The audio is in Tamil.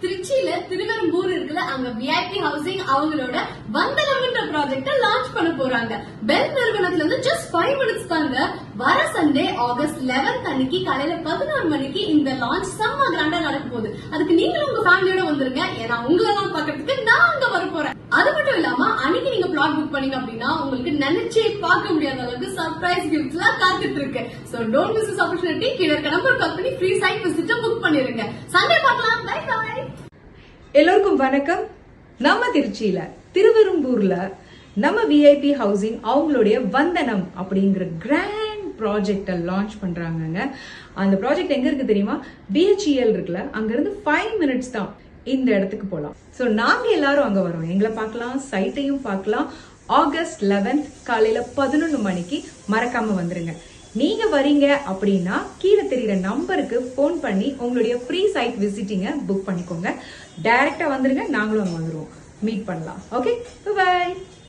திருச்சியில திருவெரும்பூர் இருக்குல்ல, அங்க விஐபி ஹவுசிங் அவங்களோட வந்தனம்ன்ற ப்ராஜெக்ட லான்ச் பண்ண போறாங்க. பெல் நிறுவனத்துல இருந்து ஜஸ்ட் 5 மினிட்ஸ் தாங்க. வர சண்டே ஆகஸ்ட் 11 அன்னைக்கு காலையில 11 மணிக்கு இந்த லான்ச் செம்ம கிராண்டா நடக்க போகுது. அதுக்கு நீங்களும் உங்க ஃபேமிலியோட வந்துருங்க. ஏன்னா உங்களெல்லாம் பாக்கிறதுக்கு நான் அங்க வர போறேன். அது மட்டும் இல்லாம அன்னைக்கு நீங்க பிளாட் புக் பண்ணீங்க அப்படின்னா உங்களுக்கு நினைச்சே பார்க்க முடியாத அளவுக்கு சர்ப்ரைஸ் கிஃப்ட்ஸ் எல்லாம் காத்துட்டு இருக்கு. So don't miss this opportunity. கீழ இருக்க நம்பர் கால் பண்ணி ஃப்ரீ சைட் விசிட்ட புக் பண்ணிருங்க. சண்டே பார்க்கலாம். Bye bye. எல்லோருக்கும் வணக்கம். நம்ம திருச்சியில திருவெரும்பூர்ல நம்ம விஐபி ஹவுசிங் அவங்களுடைய வந்தனம் அப்படிங்கிற கிராண்ட் ப்ராஜெக்ட லான்ச் பண்றாங்க. அந்த ப்ராஜெக்ட் எங்க இருக்கு தெரியுமா? BHEL இருக்குல்ல, அங்க இருந்து 5 மினிட்ஸ் தான் இந்த இடத்துக்கு போலாம். சோ நாங்க எல்லாரும் அங்க வரோம். எங்களை பார்க்கலாம், சைட்டையும் பார்க்கலாம். ஆகஸ்ட் 11 காலையில 11 மணிக்கு மறக்காம வந்துருங்க. நீங்க வரீங்க அப்படின்னா கீழே தெரியுற நம்பருக்கு போன் பண்ணி உங்களுடைய ஃப்ரீ சைட் விசிட்டிங்க புக் பண்ணிக்கோங்க. டைரக்டா வந்துருங்க, நாங்களும் அங்க வந்துருவோம். மீட் பண்ணலாம். Okay, by.